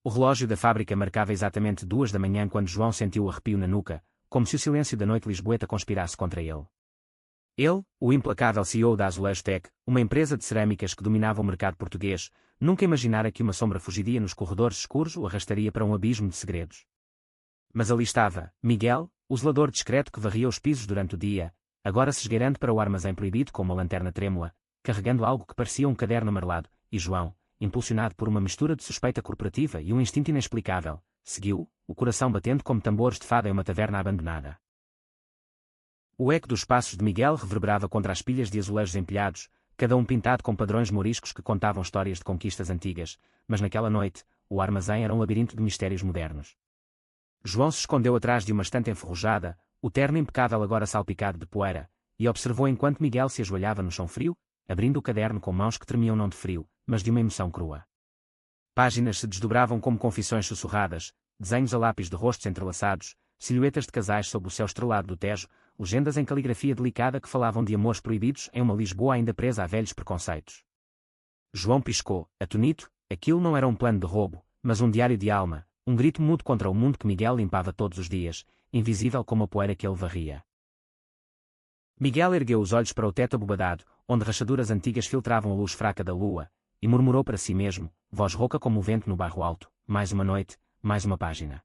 O relógio da fábrica marcava exatamente 2 da manhã quando João sentiu o arrepio na nuca, como se o silêncio da noite lisboeta conspirasse contra ele. Ele, o implacável CEO da Azulejo Tech, uma empresa de cerâmicas que dominava o mercado português, nunca imaginara que uma sombra fugidia nos corredores escuros o arrastaria para um abismo de segredos. Mas ali estava, Miguel, o zelador discreto que varria os pisos durante o dia, agora se esgueirando para o armazém proibido com uma lanterna trêmula, carregando algo que parecia um caderno amarelado, e João, impulsionado por uma mistura de suspeita corporativa e um instinto inexplicável, seguiu, o coração batendo como tambores de fada em uma taverna abandonada. O eco dos passos de Miguel reverberava contra as pilhas de azulejos empilhados, cada um pintado com padrões moriscos que contavam histórias de conquistas antigas, mas naquela noite, o armazém era um labirinto de mistérios modernos. João se escondeu atrás de uma estante enferrujada, o terno impecável agora salpicado de poeira, e observou enquanto Miguel se ajoelhava no chão frio, abrindo o caderno com mãos que tremiam não de frio, mas de uma emoção crua. Páginas se desdobravam como confissões sussurradas, desenhos a lápis de rostos entrelaçados, silhuetas de casais sob o céu estrelado do Tejo, legendas em caligrafia delicada que falavam de amores proibidos em uma Lisboa ainda presa a velhos preconceitos. João piscou, atonito, aquilo não era um plano de roubo, mas um diário de alma, um grito mudo contra o mundo que Miguel limpava todos os dias, invisível como a poeira que ele varria. Miguel ergueu os olhos para o teto abobadado, onde rachaduras antigas filtravam a luz fraca da lua, e murmurou para si mesmo, voz rouca como o vento no barro alto, mais uma noite, mais uma página.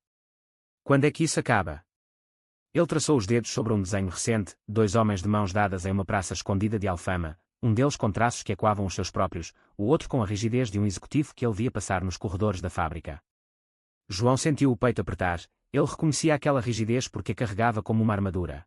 Quando é que isso acaba? Ele traçou os dedos sobre um desenho recente, 2 homens de mãos dadas em uma praça escondida de Alfama, um deles com traços que ecoavam os seus próprios, o outro com a rigidez de um executivo que ele via passar nos corredores da fábrica. João sentiu o peito apertar, ele reconhecia aquela rigidez porque a carregava como uma armadura.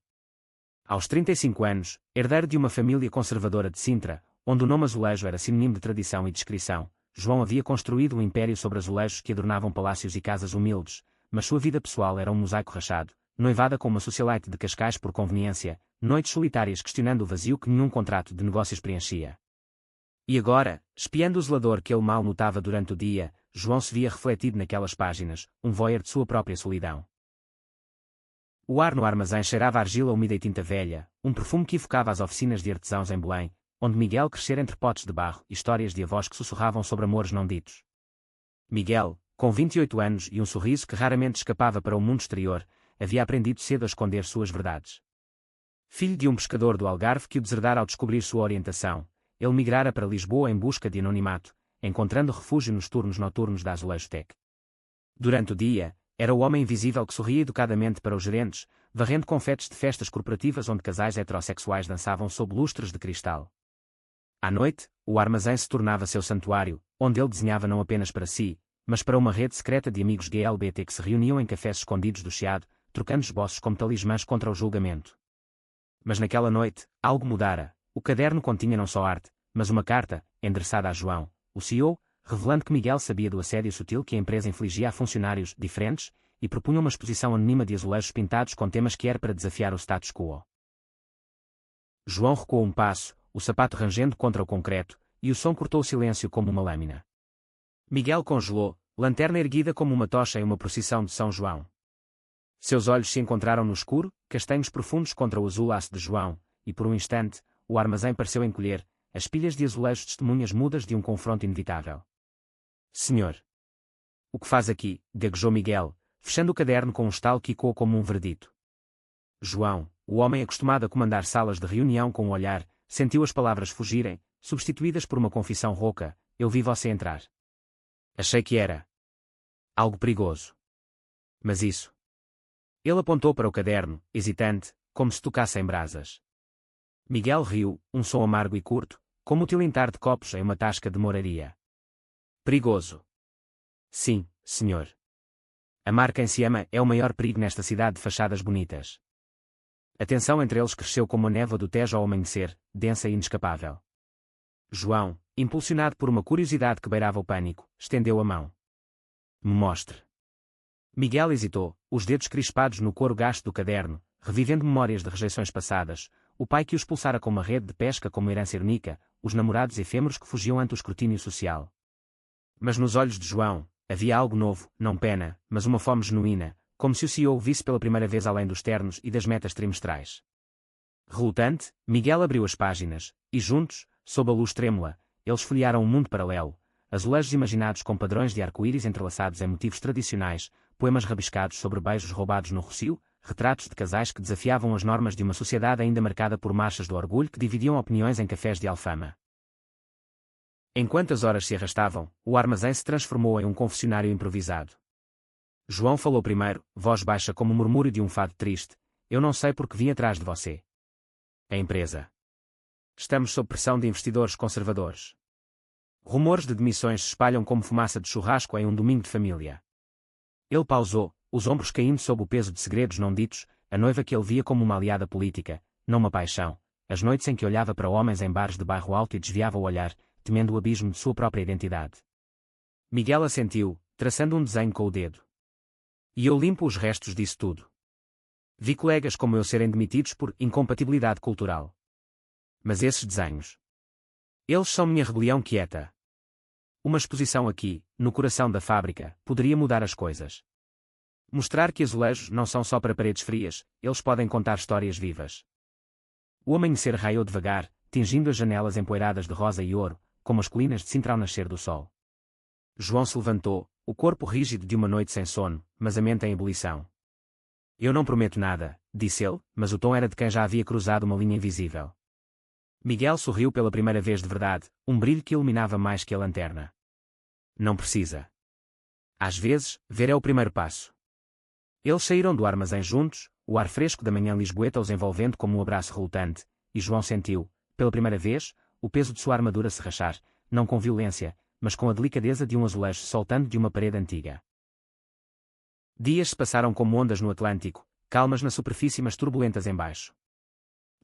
Aos 35 anos, herdeiro de uma família conservadora de Sintra, onde o nome azulejo era sinônimo de tradição e discrição, João havia construído um império sobre azulejos que adornavam palácios e casas humildes, mas sua vida pessoal era um mosaico rachado, noivada com uma socialite de Cascais por conveniência, noites solitárias questionando o vazio que nenhum contrato de negócios preenchia. E agora, espiando o zelador que ele mal notava durante o dia, João se via refletido naquelas páginas, um voyeur de sua própria solidão. O ar no armazém cheirava a argila úmida e tinta velha, um perfume que evocava as oficinas de artesãos em Belém, onde Miguel crescera entre potes de barro e histórias de avós que sussurravam sobre amores não ditos. Miguel, com 28 anos e um sorriso que raramente escapava para o mundo exterior, havia aprendido cedo a esconder suas verdades. Filho de um pescador do Algarve que o deserdara ao descobrir sua orientação, ele migrara para Lisboa em busca de anonimato, encontrando refúgio nos turnos noturnos da Azulejo Tech. Durante o dia, era o homem invisível que sorria educadamente para os gerentes, varrendo confetes de festas corporativas onde casais heterossexuais dançavam sob lustres de cristal. À noite, o armazém se tornava seu santuário, onde ele desenhava não apenas para si, mas para uma rede secreta de amigos GLBT que se reuniam em cafés escondidos do Chiado, trocando esboços como talismãs contra o julgamento. Mas naquela noite, algo mudara. O caderno continha não só arte, mas uma carta, endereçada a João, o CEO, revelando que Miguel sabia do assédio sutil que a empresa infligia a funcionários diferentes, e propunha uma exposição anônima de azulejos pintados com temas que era para desafiar o status quo. João recuou um passo, o sapato rangendo contra o concreto, e o som cortou o silêncio como uma lâmina. Miguel congelou, lanterna erguida como uma tocha em uma procissão de São João. Seus olhos se encontraram no escuro, castanhos profundos contra o azul aço de João, e por um instante, o armazém pareceu encolher, as pilhas de azulejos testemunhas mudas de um confronto inevitável. Senhor! O que faz aqui? Gaguejou Miguel, fechando o caderno com um estalo que ecoou como um verdito. João, o homem acostumado a comandar salas de reunião com o olhar, sentiu as palavras fugirem, substituídas por uma confissão rouca, eu vi você entrar. Achei que era algo perigoso. Mas isso... Ele apontou para o caderno, hesitante, como se tocasse em brasas. Miguel riu, um som amargo e curto, como o tilintar de copos em uma tasca de moraria. Perigoso. Sim, senhor. Amar quem se ama é o maior perigo nesta cidade de fachadas bonitas. A tensão entre eles cresceu como a névoa do Tejo ao amanhecer, densa e inescapável. João, impulsionado por uma curiosidade que beirava o pânico, estendeu a mão. Me mostre. Miguel hesitou, os dedos crispados no couro gasto do caderno, revivendo memórias de rejeições passadas, o pai que o expulsara com uma rede de pesca como herança irônica, os namorados efêmeros que fugiam ante o escrutínio social. Mas nos olhos de João, havia algo novo, não pena, mas uma fome genuína, como se o CEO visse pela primeira vez além dos ternos e das metas trimestrais. Relutante, Miguel abriu as páginas, e juntos, sob a luz trêmula, eles folhearam um mundo paralelo, azulejos imaginados com padrões de arco-íris entrelaçados em motivos tradicionais, poemas rabiscados sobre beijos roubados no Rossio, retratos de casais que desafiavam as normas de uma sociedade ainda marcada por marchas do orgulho que dividiam opiniões em cafés de Alfama. Enquanto as horas se arrastavam, o armazém se transformou em um confessionário improvisado. João falou primeiro, voz baixa como o murmúrio de um fado triste: "Eu não sei por que vim atrás de você. A empresa. Estamos sob pressão de investidores conservadores. Rumores de demissões se espalham como fumaça de churrasco em um domingo de família." Ele pausou, os ombros caindo sob o peso de segredos não ditos, a noiva que ele via como uma aliada política, não uma paixão, as noites em que olhava para homens em bares de bairro alto e desviava o olhar, temendo o abismo de sua própria identidade. Miguel assentiu, traçando um desenho com o dedo. "E eu limpo os restos disso tudo. Vi colegas como eu serem demitidos por incompatibilidade cultural. Mas esses desenhos. Eles são minha rebelião quieta. Uma exposição aqui, no coração da fábrica, poderia mudar as coisas. Mostrar que azulejos não são só para paredes frias, eles podem contar histórias vivas." O amanhecer raiou devagar, tingindo as janelas empoeiradas de rosa e ouro, como as colinas de Sintra ao nascer do sol. João se levantou, o corpo rígido de uma noite sem sono, mas a mente em ebulição. "Eu não prometo nada", disse ele, mas o tom era de quem já havia cruzado uma linha invisível. Miguel sorriu pela primeira vez de verdade, um brilho que iluminava mais que a lanterna. "Não precisa. Às vezes, ver é o primeiro passo." Eles saíram do armazém juntos, o ar fresco da manhã lisboeta os envolvendo como um abraço relutante, e João sentiu, pela primeira vez, o peso de sua armadura se rachar, não com violência, mas com a delicadeza de um azulejo soltando de uma parede antiga. Dias se passaram como ondas no Atlântico, calmas na superfície mas turbulentas embaixo.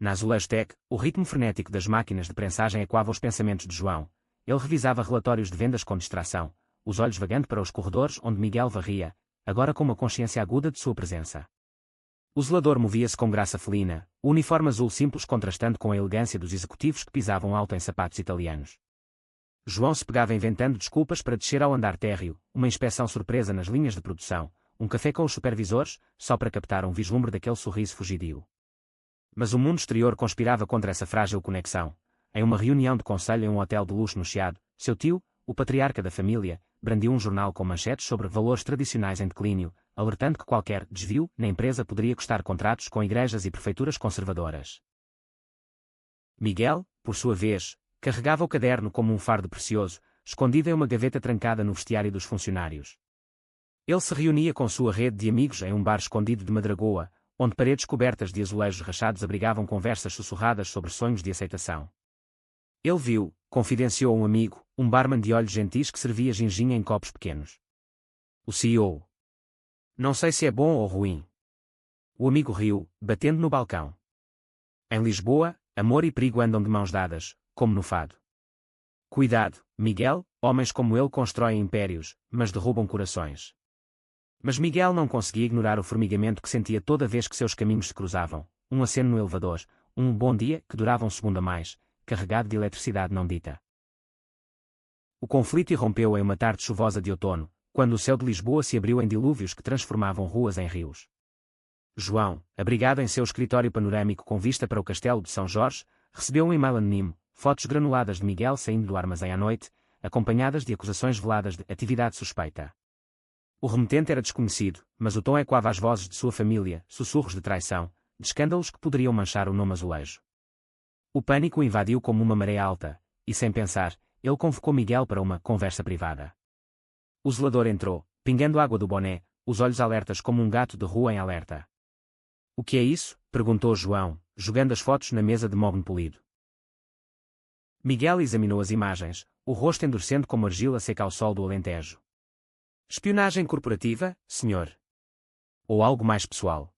Na Azulejotec, o ritmo frenético das máquinas de prensagem ecoava os pensamentos de João. Ele revisava relatórios de vendas com distração, os olhos vagando para os corredores onde Miguel varria, agora com uma consciência aguda de sua presença. O zelador movia-se com graça felina, o uniforme azul simples contrastando com a elegância dos executivos que pisavam alto em sapatos italianos. João se pegava inventando desculpas para descer ao andar térreo, uma inspeção surpresa nas linhas de produção, um café com os supervisores, só para captar um vislumbre daquele sorriso fugidio. Mas o mundo exterior conspirava contra essa frágil conexão. Em uma reunião de conselho em um hotel de luxo no Chiado, seu tio, o patriarca da família, brandiu um jornal com manchetes sobre valores tradicionais em declínio, alertando que qualquer desvio na empresa poderia custar contratos com igrejas e prefeituras conservadoras. Miguel, por sua vez, carregava o caderno como um fardo precioso, escondido em uma gaveta trancada no vestiário dos funcionários. Ele se reunia com sua rede de amigos em um bar escondido de Madragoa, onde paredes cobertas de azulejos rachados abrigavam conversas sussurradas sobre sonhos de aceitação. Ele viu, confidenciou um amigo, um barman de olhos gentis que servia ginginha em copos pequenos. O CEO. "Não sei se é bom ou ruim." O amigo riu, batendo no balcão. "Em Lisboa, amor e perigo andam de mãos dadas, como no fado. Cuidado, Miguel, homens como ele constroem impérios, mas derrubam corações." Mas Miguel não conseguia ignorar o formigamento que sentia toda vez que seus caminhos se cruzavam, um aceno no elevador, um bom dia que durava um segundo a mais, carregado de eletricidade não dita. O conflito irrompeu em uma tarde chuvosa de outono, quando o céu de Lisboa se abriu em dilúvios que transformavam ruas em rios. João, abrigado em seu escritório panorâmico com vista para o castelo de São Jorge, recebeu um e-mail anónimo, fotos granuladas de Miguel saindo do armazém à noite, acompanhadas de acusações veladas de atividade suspeita. O remetente era desconhecido, mas o tom ecoava as vozes de sua família, sussurros de traição, de escândalos que poderiam manchar o nome azulejo. O pânico o invadiu como uma maré alta, e sem pensar, ele convocou Miguel para uma conversa privada. O zelador entrou, pingando água do boné, os olhos alertas como um gato de rua em alerta. "O que é isso?" perguntou João, jogando as fotos na mesa de mogno polido. Miguel examinou as imagens, o rosto endurecendo como argila seca ao sol do Alentejo. "Espionagem corporativa, senhor? Ou algo mais pessoal?"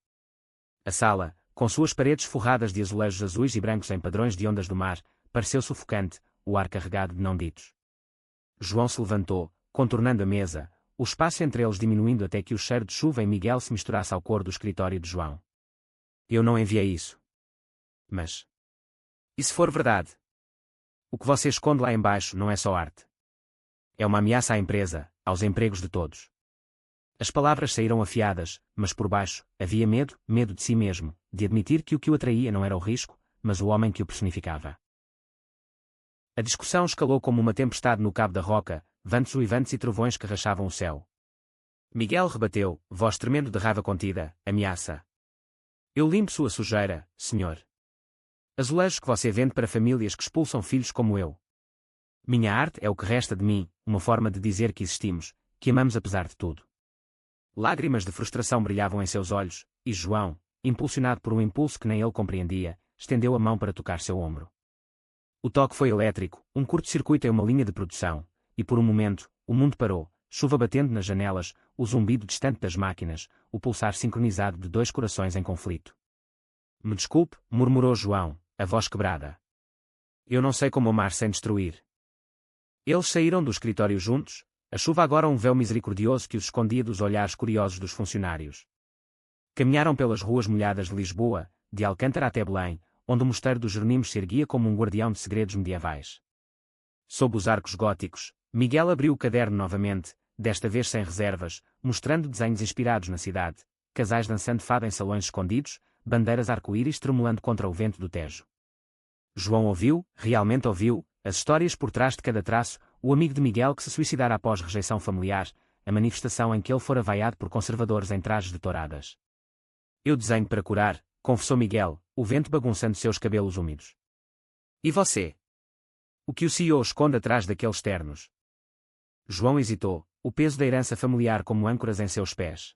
A sala, com suas paredes forradas de azulejos azuis e brancos em padrões de ondas do mar, pareceu sufocante, o ar carregado de não ditos. João se levantou, contornando a mesa, o espaço entre eles diminuindo até que o cheiro de chuva em Miguel se misturasse ao cor do escritório de João. "Eu não enviei isso." "Mas... e se for verdade? O que você esconde lá embaixo não é só arte. É uma ameaça à empresa, aos empregos de todos." As palavras saíram afiadas, mas por baixo, havia medo, medo de si mesmo, de admitir que o atraía não era o risco, mas o homem que o personificava. A discussão escalou como uma tempestade no Cabo da Roca, ventos uivantes e trovões que rachavam o céu. Miguel rebateu, voz tremendo de raiva contida, ameaça. Eu limpo sua sujeira, senhor. Azulejos que você vende para famílias que expulsam filhos como eu. Minha arte é o que resta de mim, uma forma de dizer que existimos, que amamos apesar de tudo. Lágrimas de frustração brilhavam em seus olhos, e João, impulsionado por um impulso que nem ele compreendia, estendeu a mão para tocar seu ombro. O toque foi elétrico, um curto-circuito em uma linha de produção, e por um momento, o mundo parou, chuva batendo nas janelas, o zumbido distante das máquinas, o pulsar sincronizado de dois corações em conflito. Me desculpe, murmurou João, a voz quebrada. Eu não sei como amar sem destruir. Eles saíram do escritório juntos, a chuva agora um véu misericordioso que os escondia dos olhares curiosos dos funcionários. Caminharam pelas ruas molhadas de Lisboa, de Alcântara até Belém, onde o mosteiro dos Jerónimos se erguia como um guardião de segredos medievais. Sob os arcos góticos, Miguel abriu o caderno novamente, desta vez sem reservas, mostrando desenhos inspirados na cidade, casais dançando fado em salões escondidos, bandeiras arco-íris tremulando contra o vento do Tejo. João ouviu, realmente ouviu, as histórias por trás de cada traço, o amigo de Miguel que se suicidara após rejeição familiar, a manifestação em que ele fora vaiado por conservadores em trajes de touradas. Eu desenho para curar, confessou Miguel, o vento bagunçando seus cabelos úmidos. E você? O que o CEO esconde atrás daqueles ternos? João hesitou, o peso da herança familiar como âncoras em seus pés.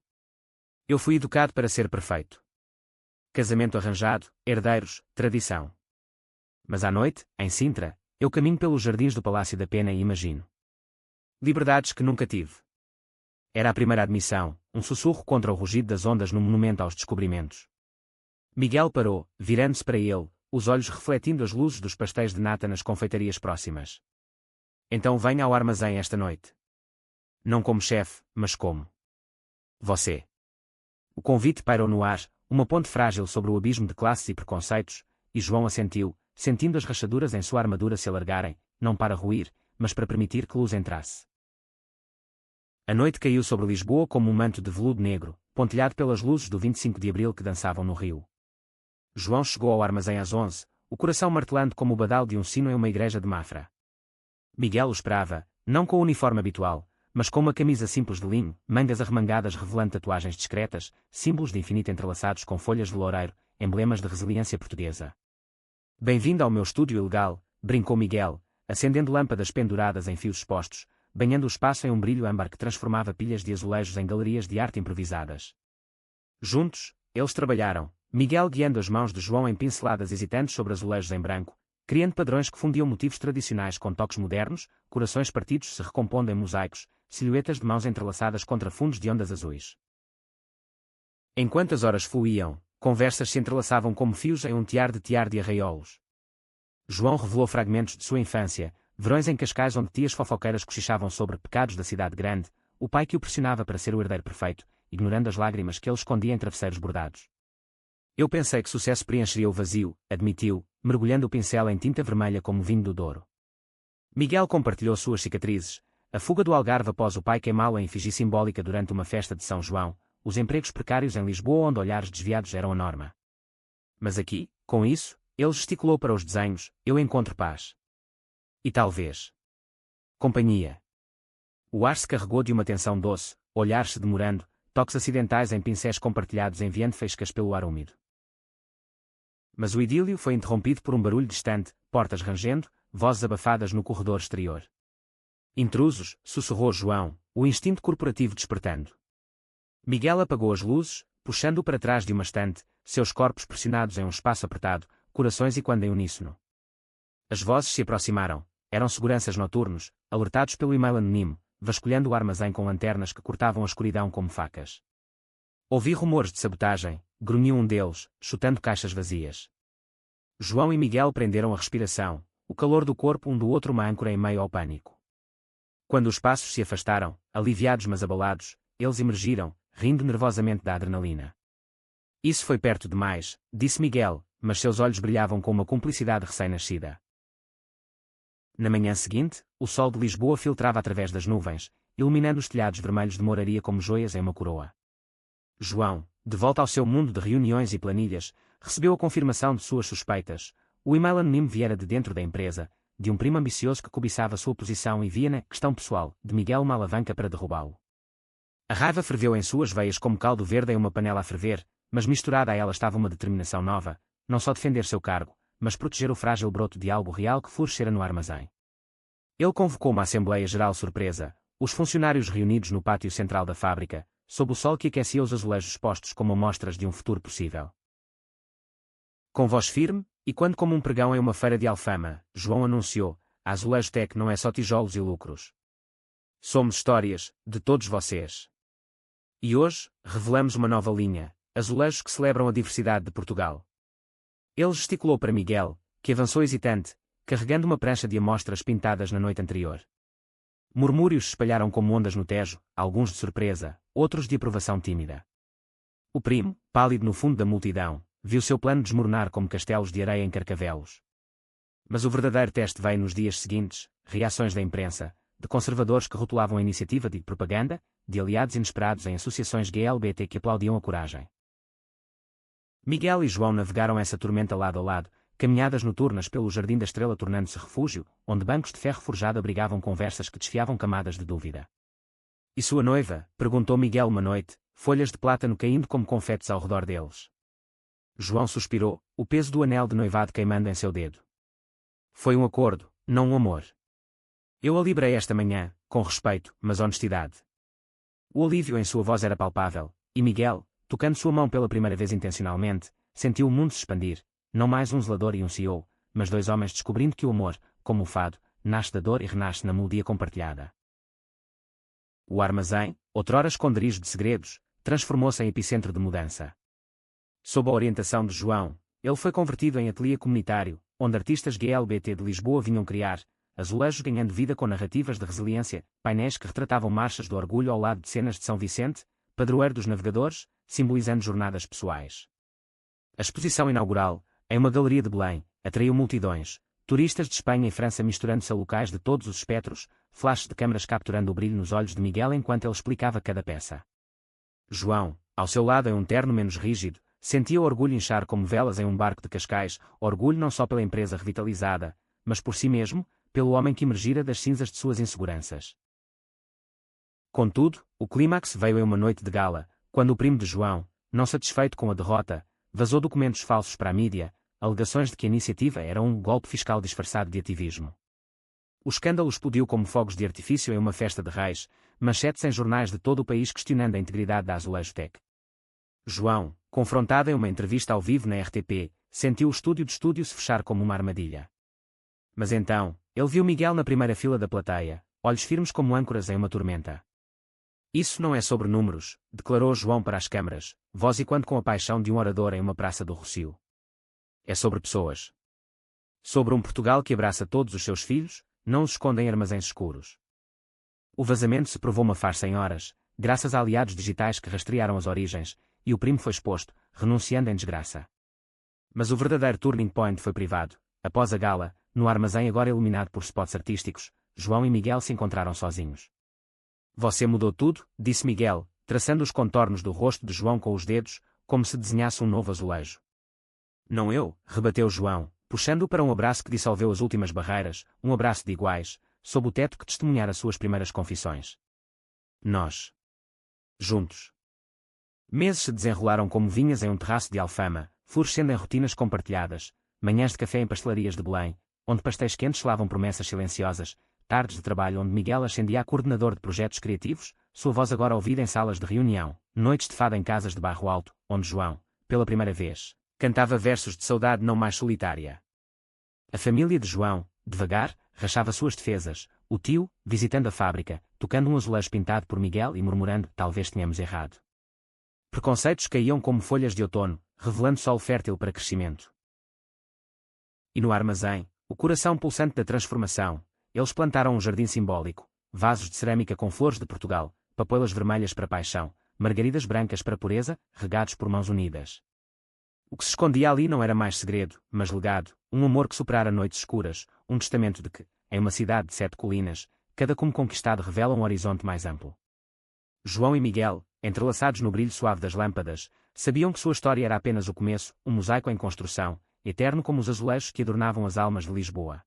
Eu fui educado para ser perfeito. Casamento arranjado, herdeiros, tradição. Mas à noite, em Sintra, eu caminho pelos jardins do Palácio da Pena e imagino liberdades que nunca tive. Era a primeira admissão, um sussurro contra o rugido das ondas no monumento aos descobrimentos. Miguel parou, virando-se para ele, os olhos refletindo as luzes dos pastéis de nata nas confeitarias próximas. Então venha ao armazém esta noite. Não como chefe, mas como você. O convite pairou no ar, uma ponte frágil sobre o abismo de classes e preconceitos, e João assentiu, sentindo as rachaduras em sua armadura se alargarem, não para ruir, mas para permitir que luz entrasse. A noite caiu sobre Lisboa como um manto de veludo negro, pontilhado pelas luzes do 25 de Abril que dançavam no rio. João chegou ao armazém às 11, o coração martelando como o badal de um sino em uma igreja de Mafra. Miguel o esperava, não com o uniforme habitual, mas com uma camisa simples de linho, mangas arremangadas revelando tatuagens discretas, símbolos de infinito entrelaçados com folhas de loureiro, emblemas de resiliência portuguesa. Bem-vindo ao meu estúdio ilegal, brincou Miguel, acendendo lâmpadas penduradas em fios expostos, banhando o espaço em um brilho âmbar que transformava pilhas de azulejos em galerias de arte improvisadas. Juntos, eles trabalharam, Miguel guiando as mãos de João em pinceladas hesitantes sobre azulejos em branco, criando padrões que fundiam motivos tradicionais com toques modernos, corações partidos se recompondo em mosaicos, silhuetas de mãos entrelaçadas contra fundos de ondas azuis. Enquanto as horas fluíam, conversas se entrelaçavam como fios em um tiar de arraiolos. João revelou fragmentos de sua infância, verões em Cascais onde tias fofoqueiras cochichavam sobre pecados da cidade grande, o pai que o pressionava para ser o herdeiro perfeito, ignorando as lágrimas que ele escondia em travesseiros bordados. Eu pensei que sucesso preencheria o vazio, admitiu, mergulhando o pincel em tinta vermelha como vinho do Douro. Miguel compartilhou suas cicatrizes, a fuga do Algarve após o pai queimá-lo em efígie simbólica durante uma festa de São João, os empregos precários em Lisboa onde olhares desviados eram a norma. Mas aqui, com isso, ele gesticulou para os desenhos, eu encontro paz. E talvez companhia. O ar se carregou de uma tensão doce, olhares se demorando, toques acidentais em pincéis compartilhados enviando faíscas pelo ar úmido. Mas o idílio foi interrompido por um barulho distante, portas rangendo, vozes abafadas no corredor exterior. Intrusos, sussurrou João, o instinto corporativo despertando. Miguel apagou as luzes, puxando-o para trás de uma estante, seus corpos pressionados em um espaço apertado, corações ecoando em uníssono. As vozes se aproximaram, eram seguranças noturnos, alertados pelo e-mail anónimo, vasculhando o armazém com lanternas que cortavam a escuridão como facas. Ouvi rumores de sabotagem, grunhiu um deles, chutando caixas vazias. João e Miguel prenderam a respiração, o calor do corpo um do outro uma âncora em meio ao pânico. Quando os passos se afastaram, aliviados mas abalados, eles emergiram, rindo nervosamente da adrenalina. Isso foi perto demais, disse Miguel, mas seus olhos brilhavam com uma cumplicidade recém-nascida. Na manhã seguinte, o sol de Lisboa filtrava através das nuvens, iluminando os telhados vermelhos de Moraria como joias em uma coroa. João, de volta ao seu mundo de reuniões e planilhas, recebeu a confirmação de suas suspeitas. O e-mail anónimo viera de dentro da empresa, de um primo ambicioso que cobiçava sua posição e via na questão pessoal de Miguel uma alavanca para derrubá-lo. A raiva ferveu em suas veias como caldo verde em uma panela a ferver, mas misturada a ela estava uma determinação nova, não só defender seu cargo, mas proteger o frágil broto de algo real que florescera no armazém. Ele convocou uma Assembleia Geral surpresa, os funcionários reunidos no pátio central da fábrica, sob o sol que aquecia os azulejos postos como amostras de um futuro possível. Com voz firme, e quando como um pregão em uma feira de Alfama, João anunciou: a Azulejo Tec não é só tijolos e lucros. Somos histórias, de todos vocês. E hoje, revelamos uma nova linha, azulejos que celebram a diversidade de Portugal. Ele gesticulou para Miguel, que avançou hesitante, carregando uma prancha de amostras pintadas na noite anterior. Murmúrios se espalharam como ondas no Tejo, alguns de surpresa, outros de aprovação tímida. O primo, pálido no fundo da multidão, viu seu plano desmoronar como castelos de areia em Carcavelos. Mas o verdadeiro teste veio nos dias seguintes, reações da imprensa, de conservadores que rotulavam a iniciativa de propaganda, de aliados inesperados em associações GLBT que aplaudiam a coragem. Miguel e João navegaram essa tormenta lado a lado, caminhadas noturnas pelo Jardim da Estrela tornando-se refúgio, onde bancos de ferro forjado abrigavam conversas que desfiavam camadas de dúvida. E sua noiva? Perguntou Miguel uma noite, folhas de plátano caindo como confetes ao redor deles. João suspirou, o peso do anel de noivado queimando em seu dedo. Foi um acordo, não um amor. Eu a librei esta manhã, com respeito, mas honestidade. O alívio em sua voz era palpável, e Miguel, tocando sua mão pela primeira vez intencionalmente, sentiu o mundo se expandir, não mais um zelador e um CEO, mas dois homens descobrindo que o amor, como o fado, nasce da dor e renasce na melodia compartilhada. O armazém, outrora esconderijo de segredos, transformou-se em epicentro de mudança. Sob a orientação de João, ele foi convertido em ateliê comunitário, onde artistas GLBT de Lisboa vinham criar, azulejos ganhando vida com narrativas de resiliência, painéis que retratavam marchas do orgulho ao lado de cenas de São Vicente, padroeiro dos navegadores, simbolizando jornadas pessoais. A exposição inaugural, em uma galeria de Belém, atraiu multidões, turistas de Espanha e França misturando-se a locais de todos os espectros, flashes de câmaras capturando o brilho nos olhos de Miguel enquanto ele explicava cada peça. João, ao seu lado em um terno menos rígido, sentia o orgulho inchar como velas em um barco de Cascais, orgulho não só pela empresa revitalizada, mas por si mesmo, pelo homem que emergira das cinzas de suas inseguranças. Contudo, o clímax veio em uma noite de gala, quando o primo de João, não satisfeito com a derrota, vazou documentos falsos para a mídia, alegações de que a iniciativa era um golpe fiscal disfarçado de ativismo. O escândalo explodiu como fogos de artifício em uma festa de reis, manchetes em jornais de todo o país questionando a integridade da Azulejo Tec. João, confrontado em uma entrevista ao vivo na RTP, sentiu o estúdio de estúdio se fechar como uma armadilha. Mas então, ele viu Miguel na primeira fila da plateia, olhos firmes como âncoras em uma tormenta. Isso não é sobre números, declarou João para as câmaras, voz e quando com a paixão de um orador em uma praça do Rossio. É sobre pessoas. Sobre um Portugal que abraça todos os seus filhos, não os esconde em armazéns escuros. O vazamento se provou uma farsa em horas, graças a aliados digitais que rastrearam as origens, e o primo foi exposto, renunciando em desgraça. Mas o verdadeiro turning point foi privado. Após a gala, no armazém agora iluminado por spots artísticos, João e Miguel se encontraram sozinhos. Você mudou tudo, disse Miguel, traçando os contornos do rosto de João com os dedos, como se desenhasse um novo azulejo. Não eu, rebateu João, puxando-o para um abraço que dissolveu as últimas barreiras, um abraço de iguais, sob o teto que testemunhara suas primeiras confissões. Nós. Juntos. Meses se desenrolaram como vinhas em um terraço de Alfama, florescendo em rotinas compartilhadas, manhãs de café em pastelarias de Belém, onde pastéis quentes selavam promessas silenciosas, tardes de trabalho onde Miguel ascendia a coordenador de projetos criativos, sua voz agora ouvida em salas de reunião, noites de fado em casas de Bairro Alto, onde João, pela primeira vez, cantava versos de saudade não mais solitária. A família de João, devagar, rachava suas defesas, o tio, visitando a fábrica, tocando um azulejo pintado por Miguel e murmurando, talvez tenhamos errado. Preconceitos caíam como folhas de outono, revelando solo fértil para crescimento. E no armazém, o coração pulsante da transformação, eles plantaram um jardim simbólico, vasos de cerâmica com flores de Portugal, papoilas vermelhas para paixão, margaridas brancas para pureza, regados por mãos unidas. O que se escondia ali não era mais segredo, mas legado, um amor que superara noites escuras, um testamento de que, em uma cidade de 7 colinas, cada cume conquistado revela um horizonte mais amplo. João e Miguel, entrelaçados no brilho suave das lâmpadas, sabiam que sua história era apenas o começo, um mosaico em construção, eterno como os azulejos que adornavam as almas de Lisboa.